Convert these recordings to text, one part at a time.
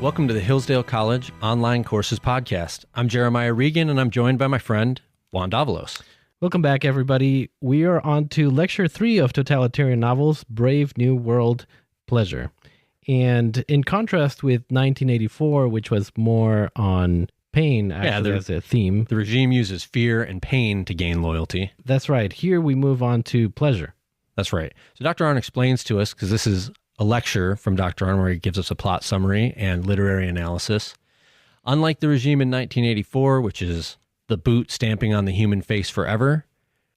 Welcome to the Hillsdale College Online Courses Podcast. I'm Jeremiah Regan, and I'm joined by my friend, Juan. Welcome back, everybody. We are on to Lecture 3 of Totalitarian Novels, Brave New World, Pleasure. And in contrast with 1984, which was more on pain as a theme. The regime uses fear and pain to gain loyalty. That's right. Here we move on to pleasure. That's right. So Dr. Arnn explains to us, because this is a lecture from Dr. Arnn where he gives us a plot summary and literary analysis. Unlike the regime in 1984, which is the boot stamping on the human face forever,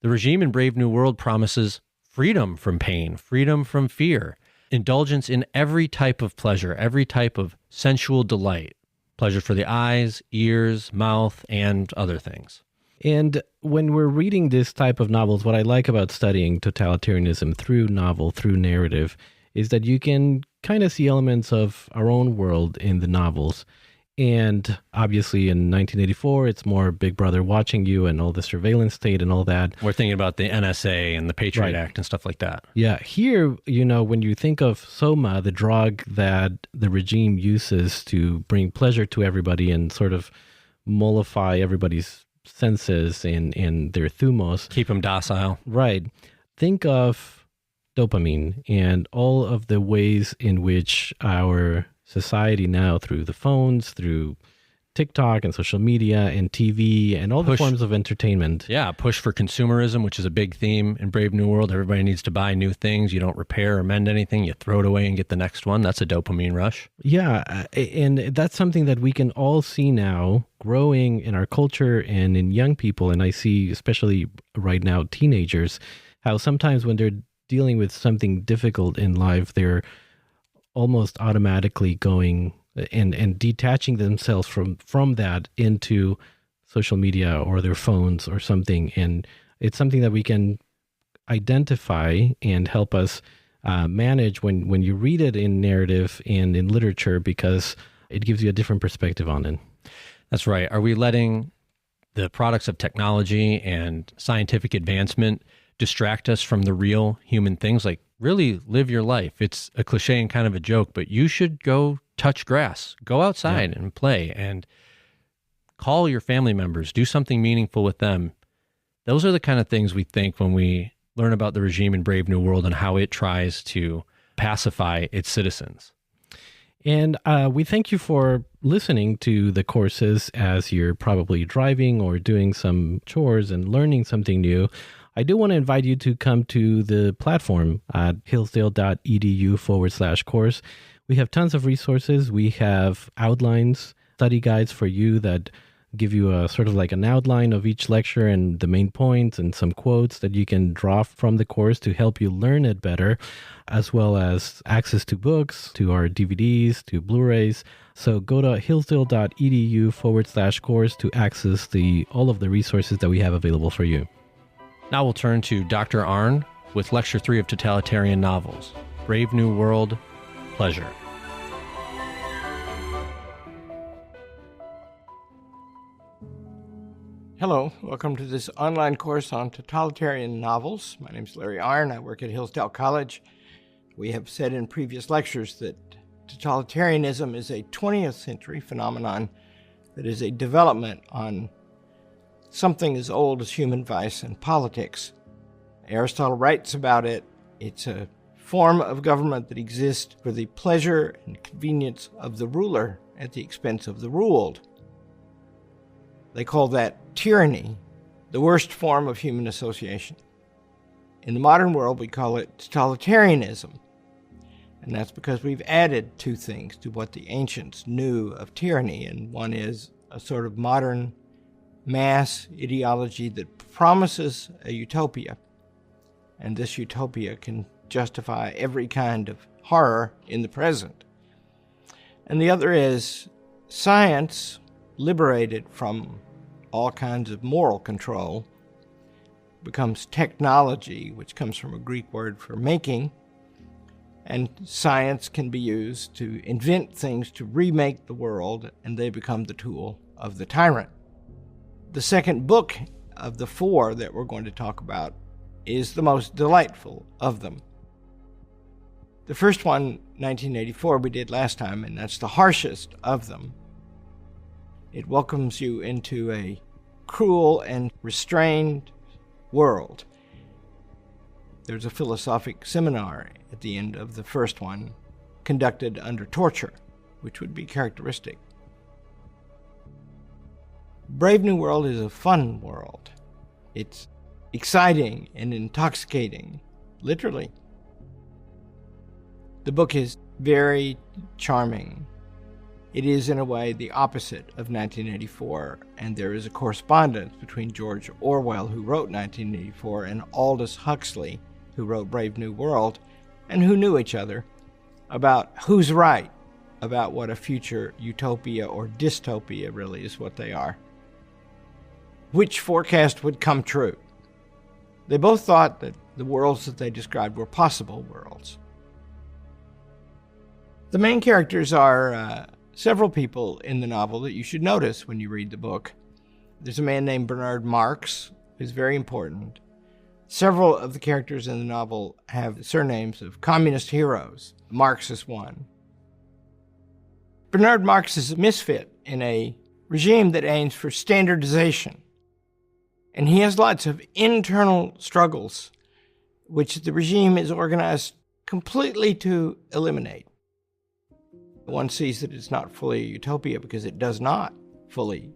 the regime in Brave New World promises freedom from pain, freedom from fear, indulgence in every type of pleasure, every type of sensual delight, pleasure for the eyes, ears, mouth, and other things. And when we're reading this type of novels, what I like about studying totalitarianism through novel, through narrative, is that you can kind of see elements of our own world in the novels. And obviously in 1984, it's more Big Brother watching you and all the surveillance state and all that. We're thinking about the NSA and the Patriot Act and stuff like that. Yeah. Here, when you think of soma, the drug that the regime uses to bring pleasure to everybody and sort of mollify everybody's senses in their thumos. Keep them docile. Right. Think of dopamine and all of the ways in which our society now, through the phones, through TikTok and social media and TV and all the forms of entertainment. Yeah, push for consumerism, which is a big theme in Brave New World. Everybody needs to buy new things. You don't repair or mend anything. You throw it away and get the next one. That's a dopamine rush. Yeah, and that's something that we can all see now growing in our culture and in young people. And I see, especially right now, teenagers, how sometimes when they're dealing with something difficult in life, they're almost automatically going and detaching themselves from that into social media or their phones or something. And it's something that we can identify and help us manage when you read it in narrative and in literature, because it gives you a different perspective on it. That's right. Are we letting the products of technology and scientific advancement distract us from the real human things? Like, really live your life. It's a cliche and kind of a joke, but you should go touch grass, go outside and play, and call your family members, do something meaningful with them. Those are the kind of things we think when we learn about the regime in Brave New World and how it tries to pacify its citizens. And we thank you for listening to the courses as you're probably driving or doing some chores and learning something new. I do want to invite you to come to the platform at hillsdale.edu/course. We have tons of resources. We have outlines, study guides for you that give you a sort of like an outline of each lecture and the main points and some quotes that you can draw from the course to help you learn it better, as well as access to books, to our DVDs, to Blu-rays. So go to hillsdale.edu/course to access all of the resources that we have available for you. Now we'll turn to Dr. Arnn with Lecture 3 of Totalitarian Novels, Brave New World, Pleasure. Hello, welcome to this online course on totalitarian novels. My name is Larry Arnn. I work at Hillsdale College. We have said in previous lectures that totalitarianism is a 20th century phenomenon that is a development on something as old as human vice and politics. Aristotle writes about it. It's a form of government that exists for the pleasure and convenience of the ruler at the expense of the ruled. They call that tyranny, the worst form of human association. In the modern world, we call it totalitarianism. And that's because we've added two things to what the ancients knew of tyranny. And one is a sort of modern mass ideology that promises a utopia. And this utopia can justify every kind of horror in the present. And the other is science, liberated from all kinds of moral control, becomes technology, which comes from a Greek word for making. And science can be used to invent things to remake the world, and they become the tool of the tyrant. The second book of the four that we're going to talk about is the most delightful of them. The first one, 1984, we did last time, and that's the harshest of them. It welcomes you into a cruel and restrained world. There's a philosophic seminar at the end of the first one, conducted under torture, which would be characteristic. Brave New World is a fun world. It's exciting and intoxicating, literally. The book is very charming. It is, in a way, the opposite of 1984, and there is a correspondence between George Orwell, who wrote 1984, and Aldous Huxley, who wrote Brave New World, and who knew each other, about who's right about what a future utopia or dystopia really is what they are. Which forecast would come true? They both thought that the worlds that they described were possible worlds. The main characters are several people in the novel that you should notice when you read the book. There's a man named Bernard Marx, who's very important. Several of the characters in the novel have surnames of communist heroes. Marx is one. Bernard Marx is a misfit in a regime that aims for standardization. And he has lots of internal struggles, which the regime is organized completely to eliminate. One sees that it's not fully a utopia because it does not fully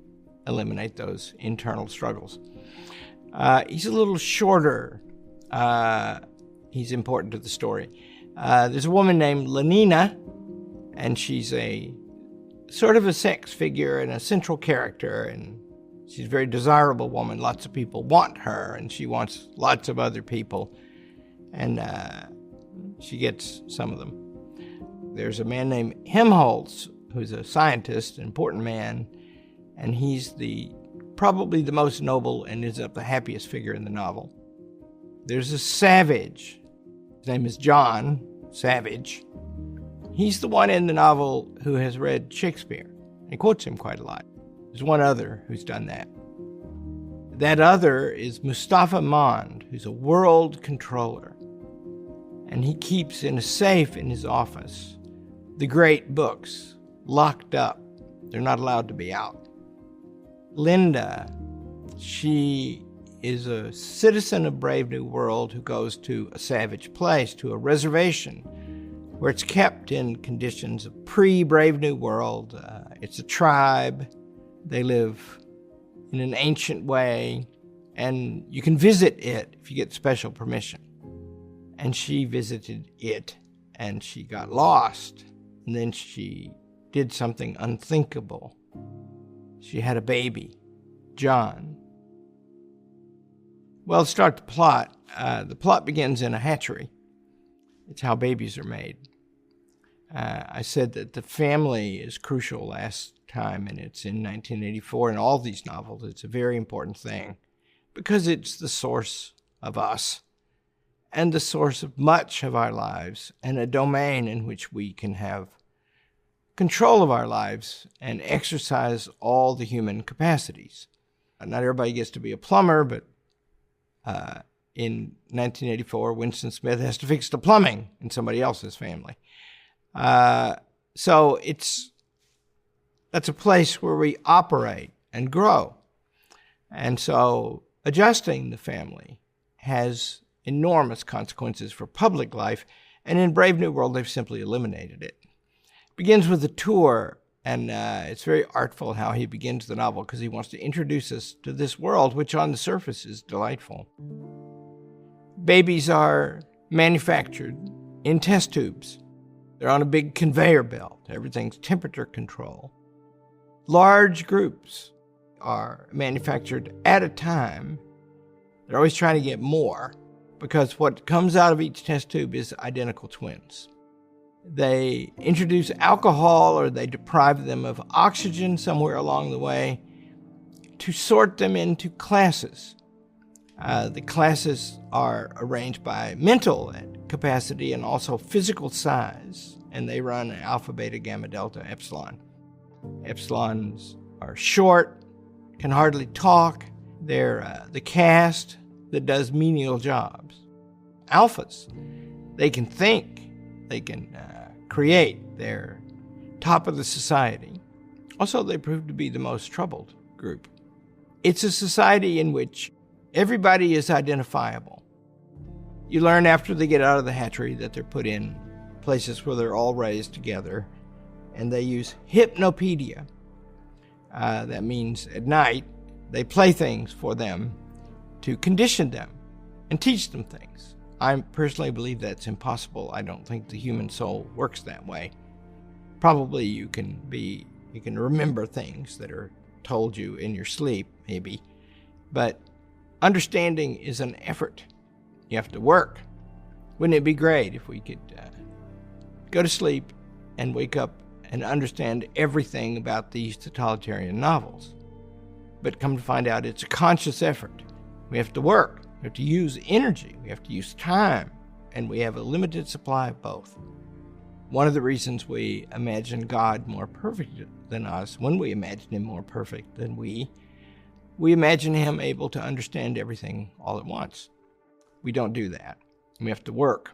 eliminate those internal struggles. He's a little shorter. He's important to the story. There's a woman named Lenina, and she's a sort of a sex figure and a central character, and she's a very desirable woman. Lots of people want her, and she wants lots of other people, and she gets some of them. There's a man named Helmholtz, who's a scientist, an important man, and he's probably the most noble and ends up the happiest figure in the novel. There's a savage. His name is John Savage. He's the one in the novel who has read Shakespeare. He quotes him quite a lot. There's one other who's done that. That other is Mustafa Mond, who's a world controller. And he keeps in a safe in his office the great books, locked up. They're not allowed to be out. Linda, she is a citizen of Brave New World who goes to a savage place, to a reservation, where it's kept in conditions of pre-Brave New World. It's a tribe. They live in an ancient way, and you can visit it if you get special permission. And she visited it, and she got lost. And then she did something unthinkable. She had a baby, John. Well, let's start the plot. The plot begins in a hatchery. It's how babies are made. I said that the family is crucial last time, and it's in 1984. In all these novels, it's a very important thing because it's the source of us and the source of much of our lives and a domain in which we can have control of our lives and exercise all the human capacities. Not everybody gets to be a plumber, but in 1984, Winston Smith has to fix the plumbing in somebody else's family. So that's a place where we operate and grow. And so adjusting the family has enormous consequences for public life, and in Brave New World, they've simply eliminated it. It begins with a tour, and it's very artful how he begins the novel because he wants to introduce us to this world, which on the surface is delightful. Babies are manufactured in test tubes. They're on a big conveyor belt. Everything's temperature control. Large groups are manufactured at a time. They're always trying to get more because what comes out of each test tube is identical twins. They introduce alcohol or they deprive them of oxygen somewhere along the way to sort them into classes. The classes are arranged by mental capacity and also physical size, and they run alpha, beta, gamma, delta, epsilon. Epsilons are short, can hardly talk. They're the caste that does menial jobs. Alphas, they can think, They can create their top of the society. Also, they prove to be the most troubled group. It's a society in which everybody is identifiable. You learn after they get out of the hatchery that they're put in places where they're all raised together, and they use hypnopedia. That means at night they play things for them to condition them and teach them things. I personally believe that's impossible. I don't think the human soul works that way. Probably you can remember things that are told you in your sleep, maybe, but understanding is an effort. You have to work. Wouldn't it be great if we could go to sleep and wake up and understand everything about these totalitarian novels? But come to find out, it's a conscious effort. We have to work. We have to use energy. We have to use time. And we have a limited supply of both. One of the reasons we imagine God more perfect than us, when we imagine him more perfect than we imagine him able to understand everything all at once. We don't do that. We have to work.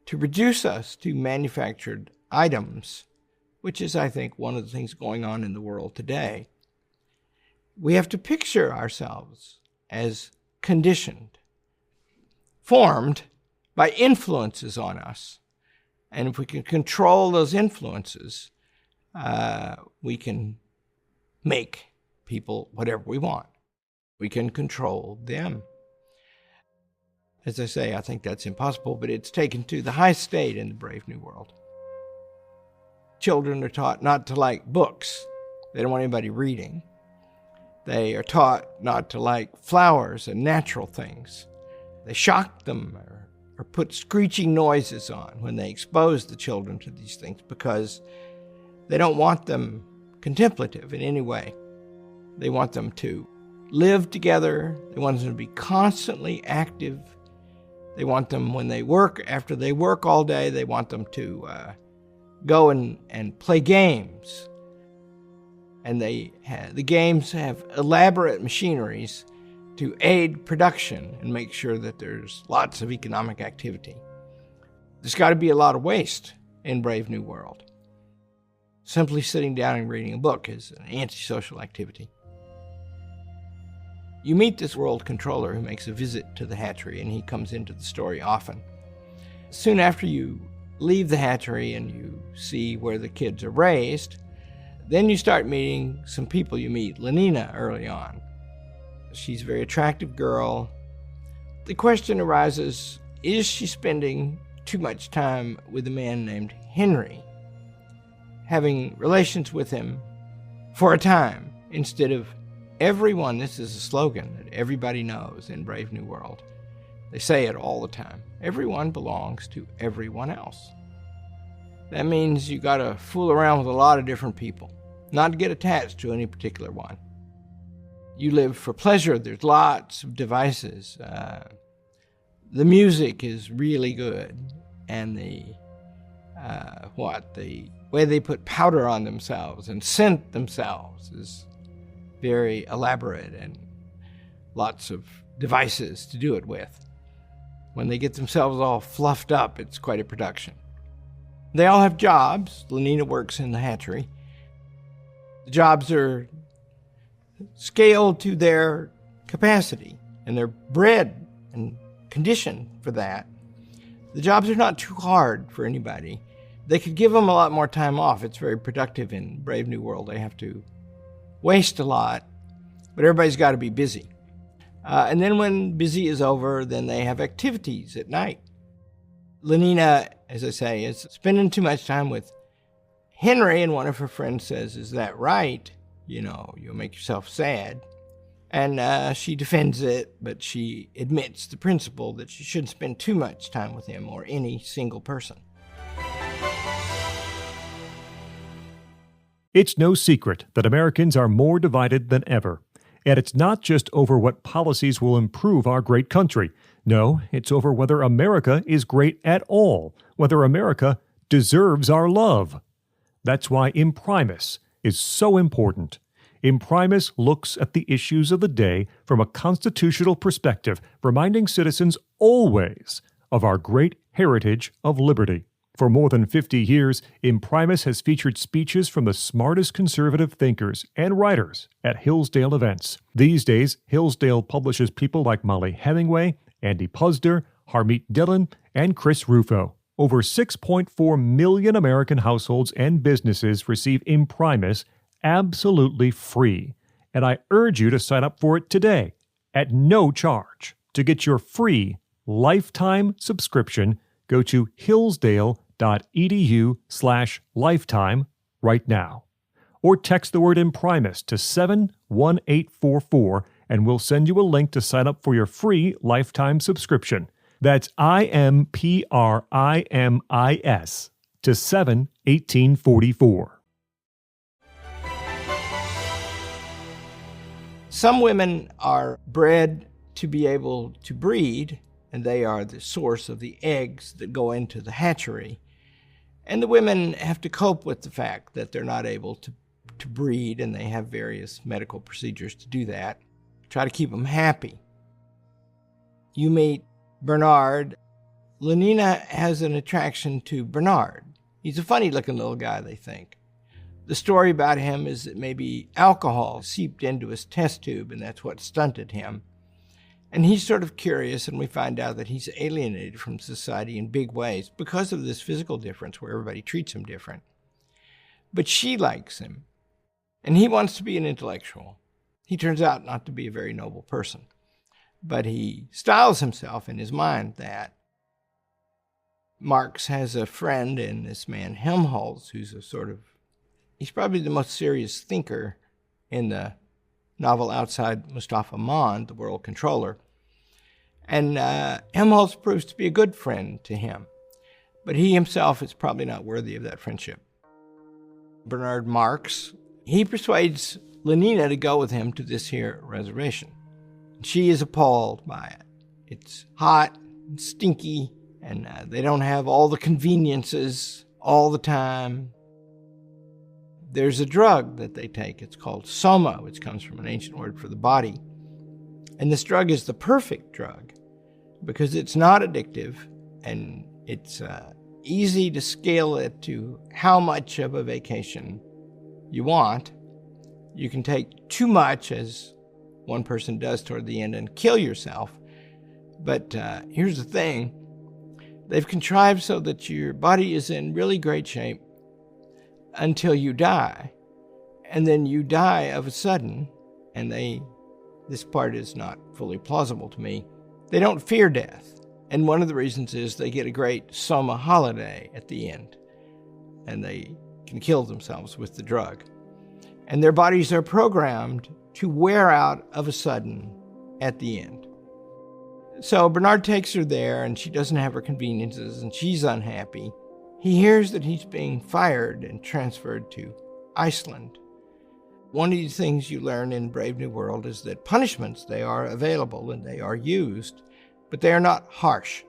To reduce us to manufactured items, which is, I think, one of the things going on in the world today, we have to picture ourselves as conditioned, formed by influences on us. And if we can control those influences, we can make people whatever we want. We can control them. As I say, I think that's impossible, but it's taken to the high state in the Brave New World. Children are taught not to like books. They don't want anybody reading. They are taught not to like flowers and natural things. They shock them or put screeching noises on when they expose the children to these things because they don't want them contemplative in any way. They want them to live together. They want them to be constantly active. They want them when they work, after they work all day, they want them to go and play games. And the games have elaborate machineries to aid production and make sure that there's lots of economic activity. There's got to be a lot of waste in Brave New World. Simply sitting down and reading a book is an antisocial activity. You meet this world controller who makes a visit to the hatchery, and he comes into the story often. Soon after you leave the hatchery and you see where the kids are raised, then you start meeting some people. You meet Lenina early on. She's a very attractive girl. The question arises, is she spending too much time with a man named Henry, having relations with him for a time instead of everyone? This is a slogan that everybody knows in Brave New World. They say it all the time. Everyone belongs to everyone else. That means you got to fool around with a lot of different people, not to get attached to any particular one. You live for pleasure. There's lots of devices. The music is really good, and the way they put powder on themselves and scent themselves is very elaborate, and lots of devices to do it with. When they get themselves all fluffed up, it's quite a production. They all have jobs. Lenina works in the hatchery. The jobs are scaled to their capacity, and they're bred and conditioned for that. The jobs are not too hard for anybody. They could give them a lot more time off. It's very productive in Brave New World. They have to waste a lot, but everybody's got to be busy. And then when busy is over, then they have activities at night. Lenina, as I say, is spending too much time with Henry, and one of her friends says, "Is that right? You know, you'll make yourself sad." And she defends it, but she admits the principle that she shouldn't spend too much time with him or any single person. It's no secret that Americans are more divided than ever. And it's not just over what policies will improve our great country. No, it's over whether America is great at all, whether America deserves our love. That's why Imprimis is so important. Imprimis looks at the issues of the day from a constitutional perspective, reminding citizens always of our great heritage of liberty. For more than 50 years, Imprimis has featured speeches from the smartest conservative thinkers and writers at Hillsdale events. These days, Hillsdale publishes people like Molly Hemingway, Andy Puzder, Harmeet Dillon, and Chris Rufo. Over 6.4 million American households and businesses receive Imprimis absolutely free. And I urge you to sign up for it today at no charge. To get your free lifetime subscription, go to hillsdale.edu/lifetime right now. Or text the word Imprimis to 71844 and we'll send you a link to sign up for your free lifetime subscription. That's IMPRIMIS to 71844. Some women are bred to be able to breed, and they are the source of the eggs that go into the hatchery. And the women have to cope with the fact that they're not able to breed, and they have various medical procedures to do that. Try to keep them happy. You meet Bernard. Lenina has an attraction to Bernard. He's a funny-looking little guy, they think. The story about him is that maybe alcohol seeped into his test tube, and that's what stunted him. And he's sort of curious, and we find out that he's alienated from society in big ways because of this physical difference where everybody treats him different. But she likes him, and he wants to be an intellectual. He turns out not to be a very noble person, but he styles himself in his mind that. Marx has a friend in this man Helmholtz, who's he's probably the most serious thinker in the novel outside Mustafa Mond, the world controller. And Helmholtz proves to be a good friend to him, but he himself is probably not worthy of that friendship. Bernard Marx, he persuades Lenina to go with him to this here reservation. She is appalled by it. It's hot and stinky, and they don't have all the conveniences all the time. There's a drug that they take. It's called soma, which comes from an ancient word for the body. And this drug is the perfect drug because it's not addictive, and it's easy to scale it to how much of a vacation you want. You can take too much, as one person does toward the end, and kill yourself. But here's the thing. They've contrived so that your body is in really great shape until you die. And then you die of a sudden, and this part is not fully plausible to me, they don't fear death. And one of the reasons is they get a great soma holiday at the end, and they can kill themselves with the drug. And their bodies are programmed to wear out of a sudden at the end. So Bernard takes her there, and she doesn't have her conveniences, and she's unhappy. He hears that he's being fired and transferred to Iceland. One of the things you learn in Brave New World is that punishments, they are available and they are used, but they are not harsh.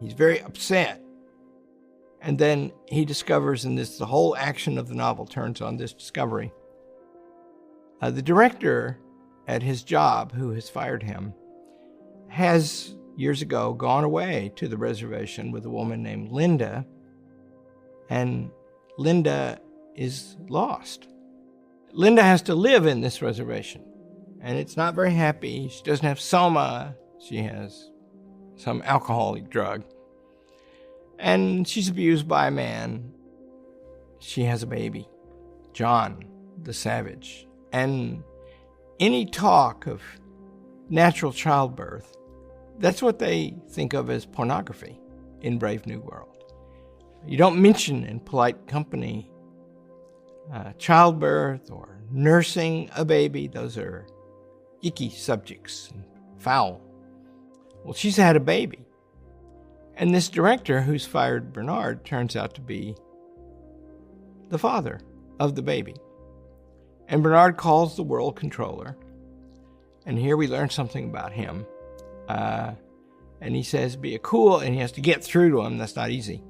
He's very upset. And then he discovers, and the whole action of the novel turns on this discovery. The director at his job, who has fired him, has years ago gone away to the reservation with a woman named Linda, and Linda is lost. Linda has to live in this reservation, and it's not very happy. She doesn't have soma. She has some alcoholic drug, and she's abused by a man. She has a baby, John, the savage. And any talk of natural childbirth, that's what they think of as pornography in Brave New World. You don't mention in polite company childbirth or nursing a baby. Those are icky subjects, and foul. Well, she's had a baby. And this director who's fired Bernard turns out to be the father of the baby. And Bernard calls the world controller. And here we learn something about him. And he says, be a cool, and he has to get through to him. That's not easy.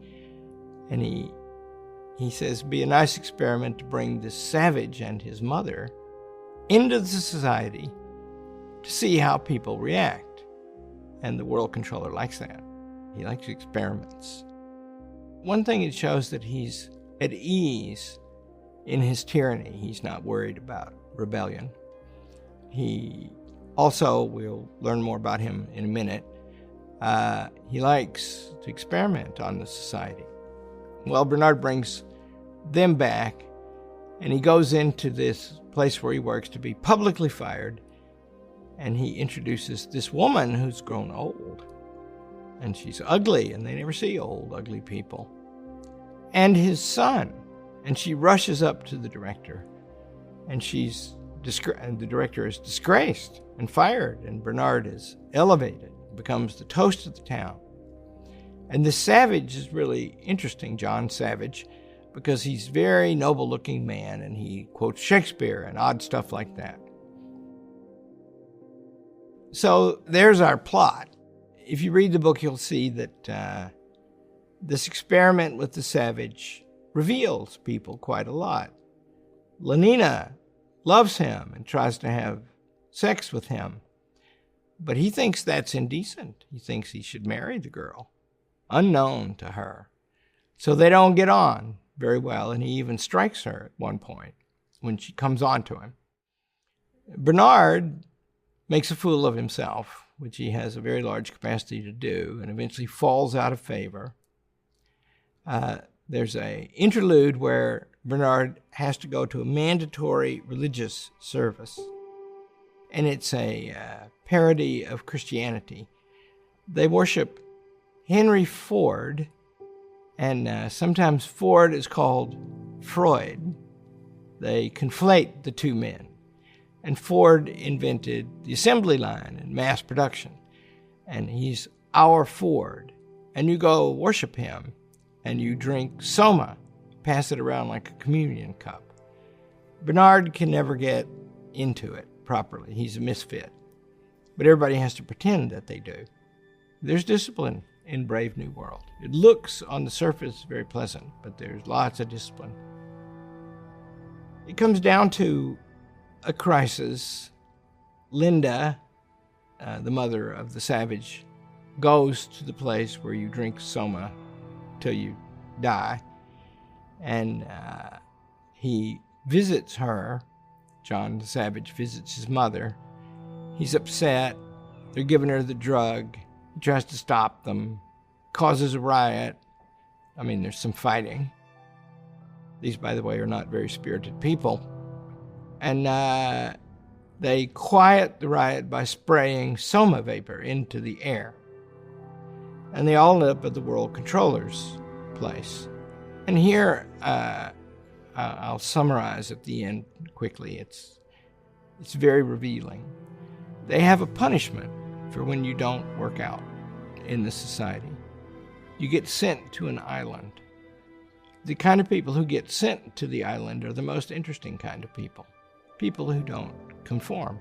And he says, be a nice experiment to bring this savage and his mother into the society to see how people react. And the world controller likes that. He likes experiments. One thing it shows that he's at ease in his tyranny. He's not worried about rebellion. He also, we'll learn more about him in a minute, he likes to experiment on the society. Well, Bernard brings them back, and he goes into this place where he works to be publicly fired, and he introduces this woman who's grown old, and she's ugly, and they never see old, ugly people, and his son. And she rushes up to the director, and and the director is disgraced and fired, and Bernard is elevated, becomes the toast of the town. And this Savage is really interesting, John Savage, because he's a very noble-looking man, and he quotes Shakespeare and odd stuff like that. So there's our plot. If you read the book, you'll see that this experiment with the Savage reveals people quite a lot. Lenina loves him and tries to have sex with him, but he thinks that's indecent. He thinks he should marry the girl, unknown to her. So they don't get on very well, and he even strikes her at one point when she comes on to him. Bernard makes a fool of himself, which he has a very large capacity to do, and eventually falls out of favor. There's an interlude where Bernard has to go to a mandatory religious service, and it's a parody of Christianity. They worship Henry Ford, and sometimes Ford is called Freud. They conflate the two men. And Ford invented the assembly line and mass production, and he's our Ford. And you go worship him, and you drink soma, pass it around like a communion cup. Bernard can never get into it properly. He's a misfit. But everybody has to pretend that they do. There's discipline in Brave New World. It looks on the surface very pleasant, but there's lots of discipline. It comes down to a crisis. Linda, the mother of the Savage, goes to the place where you drink soma till you die, and he visits her. John the Savage visits his mother. He's upset. They're giving her the drug. He tries to stop them, causes a riot. I mean, there's some fighting. These, by the way, are not very spirited people. And they quiet the riot by spraying soma vapor into the air. And they all end up at the world controller's place. And here, I'll summarize at the end quickly. It's very revealing. They have a punishment for when you don't work out in the society. You get sent to an island. The kind of people who get sent to the island are the most interesting kind of people. People who don't conform.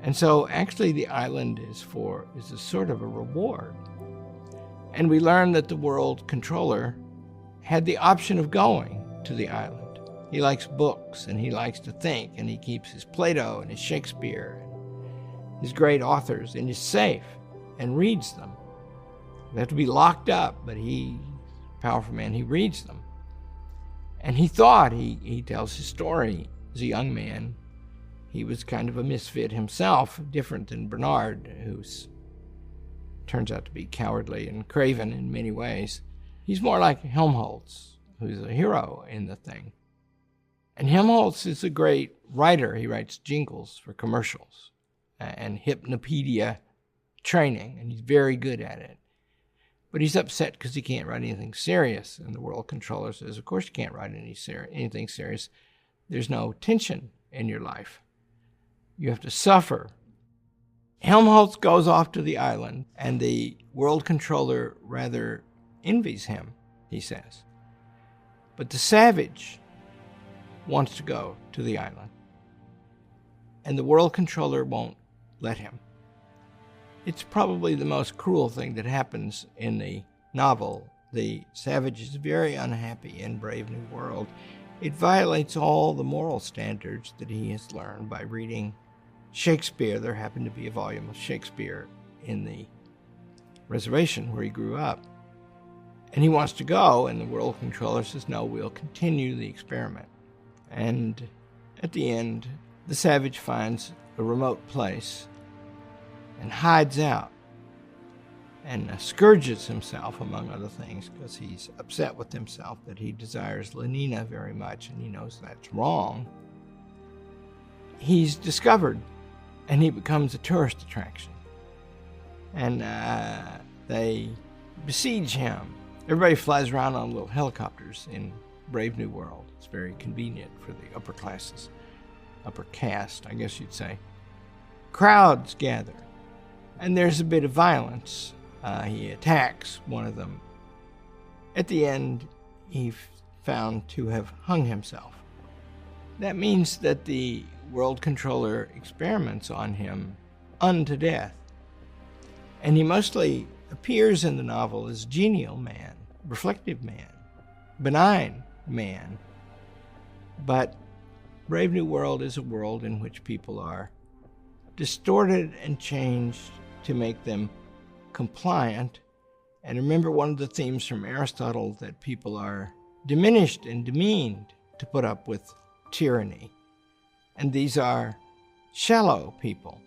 And so actually the island is a sort of a reward. And we learn that the world controller had the option of going to the island. He likes books, and he likes to think, and he keeps his Plato and his Shakespeare and his great authors in his safe and reads them. They have to be locked up, but he's a powerful man. He reads them. And he thought, he tells his story as a young man, he was kind of a misfit himself, different than Bernard, who turns out to be cowardly and craven in many ways. He's more like Helmholtz, who's a hero in the thing. And Helmholtz is a great writer. He writes jingles for commercials and hypnopedia training, and he's very good at it. But he's upset because he can't write anything serious. And the world controller says, of course you can't write anything serious. There's no tension in your life. You have to suffer. Helmholtz goes off to the island, and the world controller rather envies him, he says. But the Savage wants to go to the island, and the world controller won't let him. It's probably the most cruel thing that happens in the novel. The Savage is very unhappy in Brave New World. It violates all the moral standards that he has learned by reading Shakespeare. There happened to be a volume of Shakespeare in the reservation where he grew up. And he wants to go, and the world controller says, no, we'll continue the experiment. And at the end, the savage finds a remote place and hides out and scourges himself, among other things, because he's upset with himself that he desires Lenina very much, and he knows that's wrong. He's discovered, and he becomes a tourist attraction. And they besiege him. Everybody flies around on little helicopters in Brave New World. It's very convenient for the upper classes, upper caste, I guess you'd say. Crowds gather, and there's a bit of violence. He attacks one of them. At the end, he's found to have hung himself. That means that the world controller experiments on him unto death. And he mostly appears in the novel as genial man, reflective man, benign man. But Brave New World is a world in which people are distorted and changed to make them compliant. And remember, one of the themes from Aristotle, that people are diminished and demeaned to put up with tyranny. And these are shallow people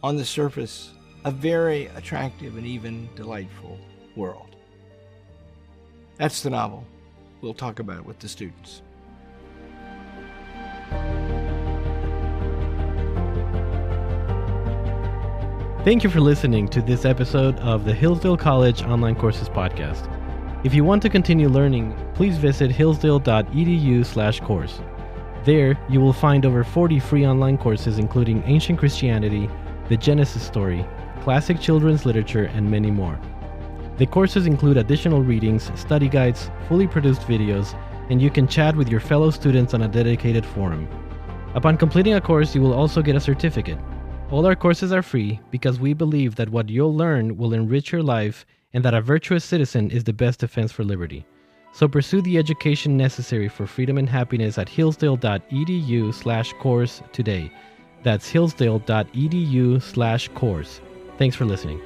on the surface, a very attractive and even delightful world. That's the novel. We'll talk about it with the students. Thank you for listening to this episode of the Hillsdale College Online Courses Podcast. If you want to continue learning, please visit hillsdale.edu/course. There, you will find over 40 free online courses including Ancient Christianity, the Genesis story, classic children's literature, and many more. The courses include additional readings, study guides, fully produced videos, and you can chat with your fellow students on a dedicated forum. Upon completing a course, you will also get a certificate. All our courses are free because we believe that what you'll learn will enrich your life and that a virtuous citizen is the best defense for liberty. So pursue the education necessary for freedom and happiness at hillsdale.edu/course today. That's hillsdale.edu/course. Thanks for listening.